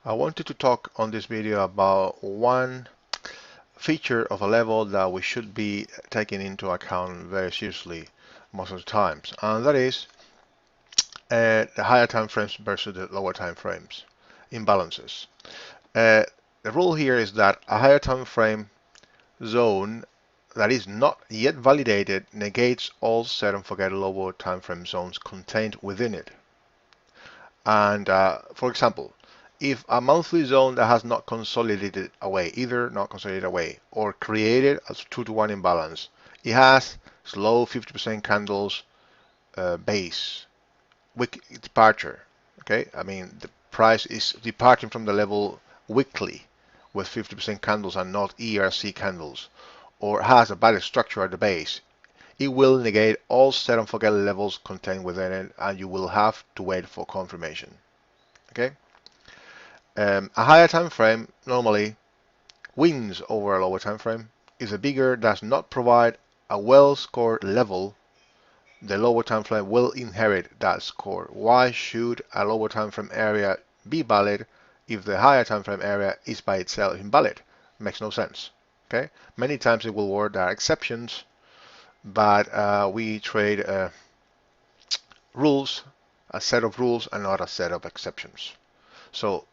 I wanted to talk on this video about one feature of a level that we should be taking into account very seriously most of the times, and that is the higher time frames versus the lower time frames imbalances. The rule here is that a higher time frame zone that is not yet validated negates all set and forget lower time frame zones contained within it. And for example, if a monthly zone that has not consolidated away, either not consolidated away or created a 2-to-1 imbalance, it has slow 50% candles base, wick departure. Okay, I mean the price is departing from the level weekly with 50% candles and not ERC candles, or has a bad structure at the base. It will negate all set and forget levels contained within it, and you will have to wait for confirmation. Okay. A higher time frame normally wins over a lower time frame. If the bigger does not provide a well-scored level, the lower time frame will inherit that score. Why should a lower time frame area be valid if the higher time frame area is by itself invalid? Makes no sense. Okay. Many times it will work. There are exceptions, but we trade rules, a set of rules, and not a set of exceptions. So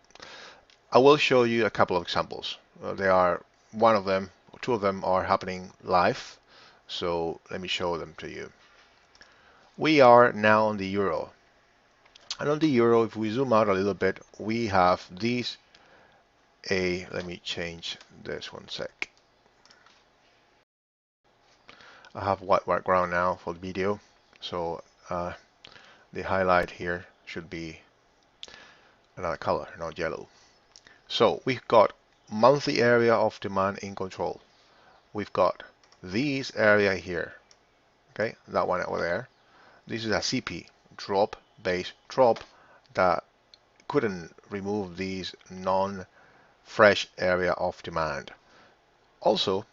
I will show you a couple of examples. They are one of them, or two of them are happening live. So let me show them to you. We are now on the euro. And on the euro, if we zoom out a little bit, we have these. Let me change this one sec. I have white background now for the video. So the highlight here should be another color, not yellow. So we've got monthly area of demand in control. We've got this area here, okay, that one over there. This is a CP, drop, base, drop, that couldn't remove these non-fresh area of demand. Also,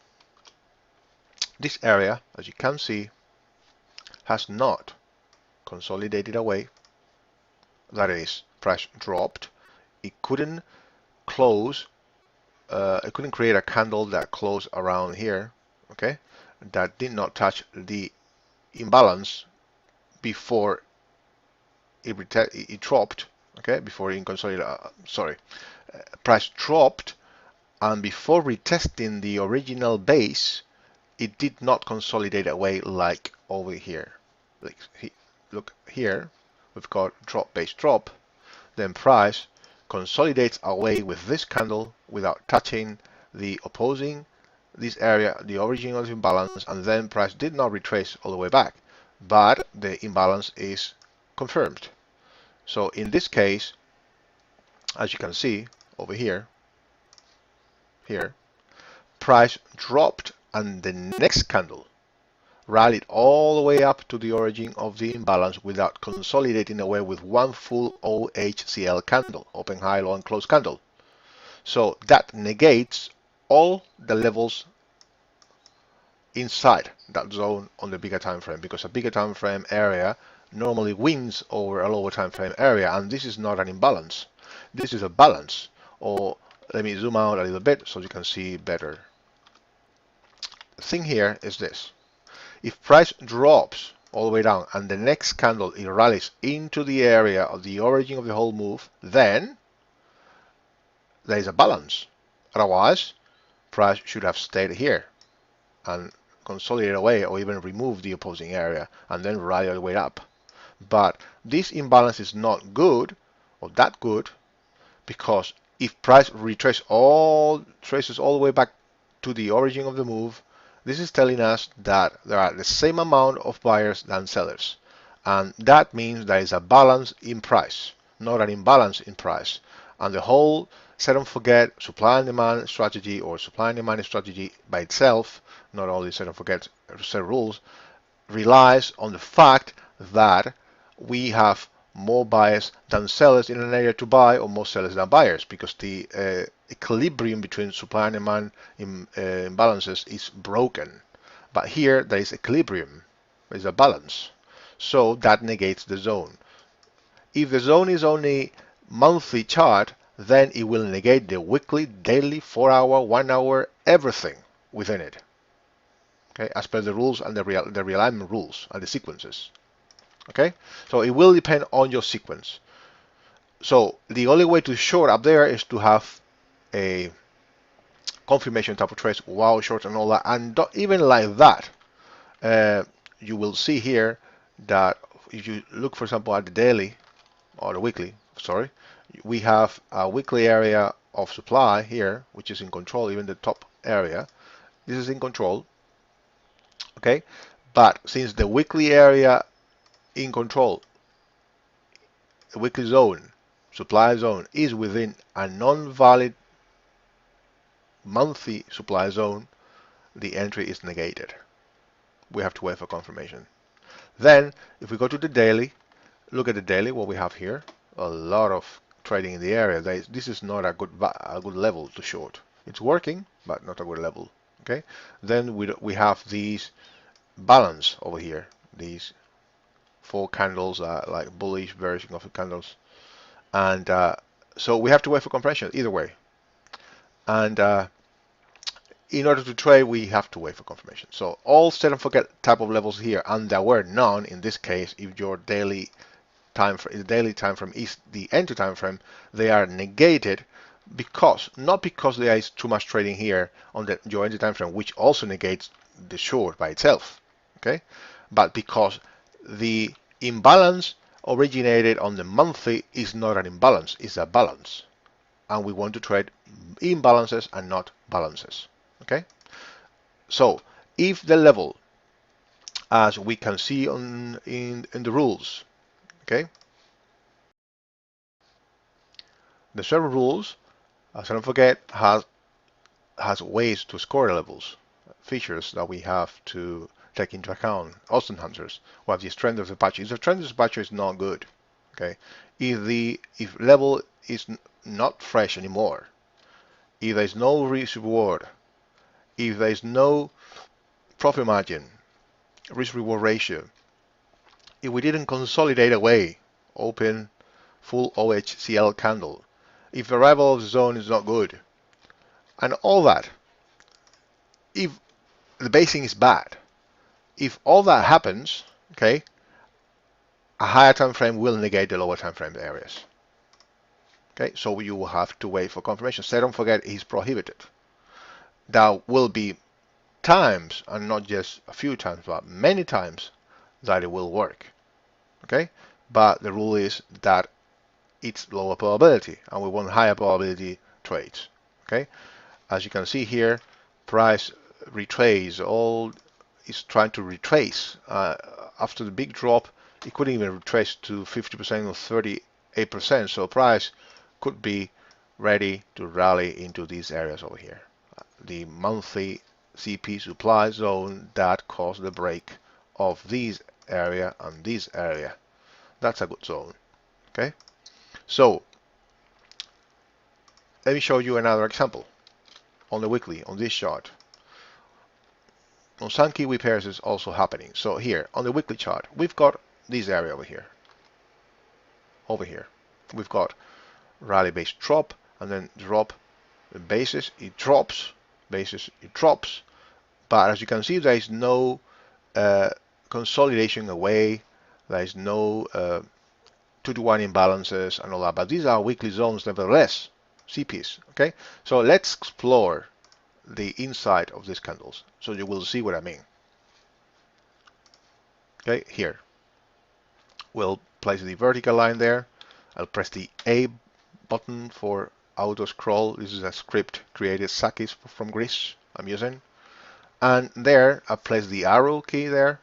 this area, as you can see, has not consolidated away. That is, price dropped. It couldn't close. It couldn't create a candle that closed around here, okay, that did not touch the imbalance before it dropped, okay, before it consolidated. Price dropped, and before retesting the original base, it did not consolidate away like over here. Like, look here, we've got drop, base, drop. Then price consolidates away with this candle without touching the opposing, this area, the original imbalance, and then price did not retrace all the way back, but the imbalance is confirmed. So in this case, as you can see over here, price dropped, and the next candle rallied all the way up to the origin of the imbalance without consolidating away with one full OHCL candle, open, high, low, and close candle. So that negates all the levels inside that zone on the bigger time frame, because a bigger time frame area normally wins over a lower time frame area, and this is not an imbalance. This is a balance. Or let me zoom out a little bit so you can see better. The thing here is this. If price drops all the way down and the next candle it rallies into the area of the origin of the whole move, then there is a balance. Otherwise, price should have stayed here and consolidate away, or even remove the opposing area and then rally all the way up. But this imbalance is not good, or that good, because if price traces all the way back to the origin of the move, this is telling us that there are the same amount of buyers than sellers, and that means there is a balance in price, not an imbalance in price. And the whole set and forget supply and demand strategy, or supply and demand strategy by itself, not only set and forget set rules, relies on the fact that we have more buyers than sellers in an area to buy, or more sellers than buyers, because the equilibrium between supply and demand imbalances is broken. But here there is equilibrium, there is a balance. So that negates the zone. If the zone is only monthly chart, then it will negate the weekly, daily, 4 hour, 1 hour, everything within it. Okay, as per the rules and the realignment rules and the sequences. Okay, so it will depend on your sequence. So the only way to short up there is to have a confirmation type of trace while short and all that, and even like that, uh, you will see here that if you look, for example, at the daily or the weekly, sorry, we have a weekly area of supply here, which is in control, even the top area. This is in control, okay? But since the weekly area in control, the weekly zone, supply zone, is within a non-valid monthly supply zone, the entry is negated. We have to wait for confirmation. Then, if we go to the daily, look at the daily, what we have here, a lot of trading in the area. This is not a good level to short. It's working, but not a good level. Okay. Then we have these balance over here. These four candles are like bullish version of the candles, and so we have to wait for compression either way. And in order to trade, we have to wait for confirmation. So all set and forget type of levels here, and there were none in this case. If your daily time frame, the daily time frame is the entry time frame, they are negated not because there is too much trading here on your entry time frame, which also negates the short by itself, okay? But because the imbalance originated on the monthly is not an imbalance, it's a balance, and we want to trade imbalances and not balances, okay? So if the level, as we can see in the rules, okay, the server rules, don't forget, has ways to score levels, features that we have to take into account. Austin Hunters, we have the strength of the patch. If the strength of the patch is not good, okay, if level is not fresh anymore, if there is no risk reward, if there is no profit margin, risk reward ratio, if we didn't consolidate away, open full OHCL candle, if the arrival of the zone is not good, and all that, if the basing is bad, if all that happens, okay, a higher time frame will negate the lower time frame areas. Okay, so you will have to wait for confirmation. So don't forget, it's prohibited. There will be times, and not just a few times, but many times, that it will work. Okay, but the rule is that it's lower probability, and we want higher probability trades. Okay, as you can see here, price retrace all is trying to retrace after the big drop. It couldn't even retrace to 50% or 38%, so price could be ready to rally into these areas over here. The monthly CP supply zone that caused the break of this area and this area. That's a good zone. Okay, so let me show you another example on the weekly on this chart. On some Kiwi pairs is also happening. So here on the weekly chart, we've got this area over here. We've got rally base drop and then drop the basis. It drops, basis it drops. But as you can see, there is no consolidation away. There is no 2-to-1 imbalances and all that. But these are weekly zones nevertheless, CPs. Okay, so let's explore the inside of these candles, so you will see what I mean. Okay, here we'll place the vertical line there. I'll press the A button for auto scroll. This is a script created Sakis from Greece I'm using, and there I place the arrow key there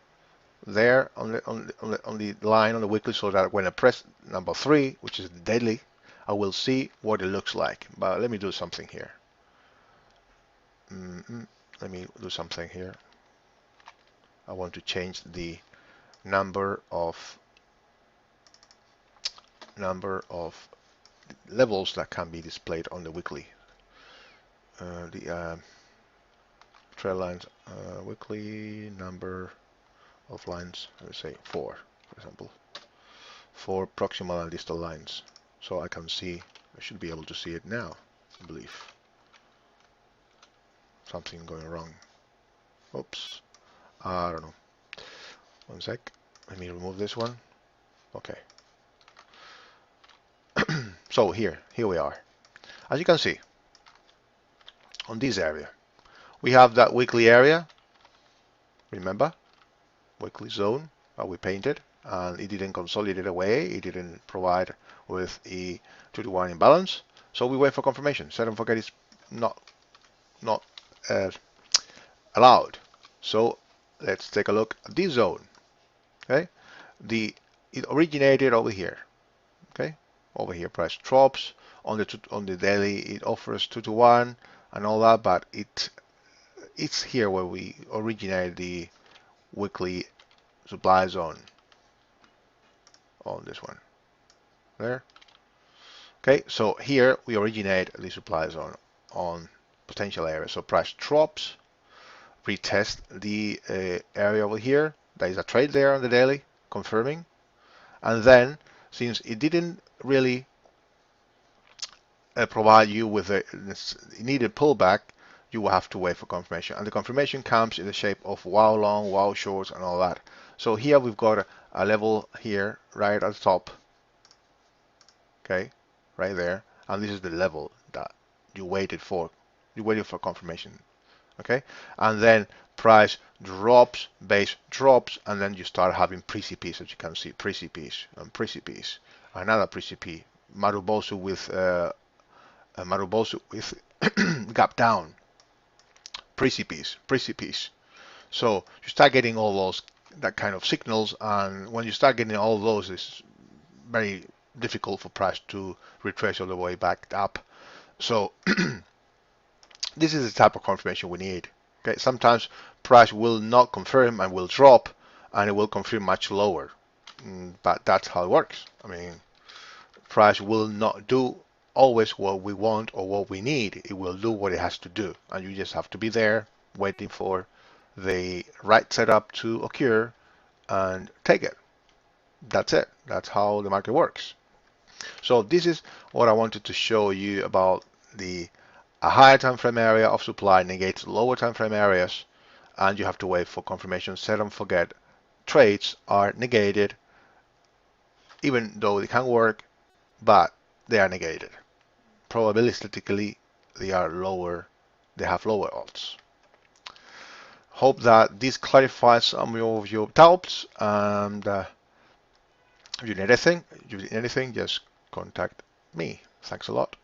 on the line on the weekly, so that when I press number 3, which is the daily, I will see what it looks like. But let me do something here. Let me do something here. I want to change the number of levels that can be displayed on the weekly. The trail lines, weekly number of lines, let's say 4, for example, 4 proximal and distal lines, so I can see I should be able to see it now, I believe. Something going wrong. Oops. I don't know. One sec. Let me remove this one. Okay. So here we are. As you can see, on this area, we have that weekly area. Remember, weekly zone that we painted, and it didn't consolidate away. It didn't provide with a 2-to-1 imbalance. So we wait for confirmation. Set and forget is not uh, allowed. So let's take a look at this zone. Okay, it originated over here. Okay, over here price drops on the daily. It offers 2-to-1 and all that, but it's here where we originate the weekly supply zone on this one there. Okay, so here we originate the supply zone on potential area. So price drops, retest the area over here. There is a trade there on the daily, confirming. And then, since it didn't really provide you with a needed pullback, you will have to wait for confirmation. And the confirmation comes in the shape of wow long, wow shorts, and all that. So here we've got a level here right at the top. Okay, right there. And this is the level that you waited for. You waited for confirmation. Okay, and then price drops, base drops, and then you start having precipice, as you can see, precipice and precipice, another precipice, Marubosu with gap down, precipice, precipice. So you start getting all those that kind of signals, and when you start getting all those, it's very difficult for price to retrace all the way back up. So this is the type of confirmation we need. Okay, sometimes price will not confirm and will drop, and it will confirm much lower. But that's how it works. I mean, price will not do always what we want or what we need. It will do what it has to do, and you just have to be there waiting for the right setup to occur and take it. That's it. That's how the market works. So this is what I wanted to show you about a higher time frame area of supply negates lower time frame areas, and you have to wait for confirmation. Set and forget trades are negated, even though they can work, but they are negated. Probabilistically, they are lower. They have lower odds. Hope that this clarifies some of your doubts, and if you need anything, just contact me. Thanks a lot.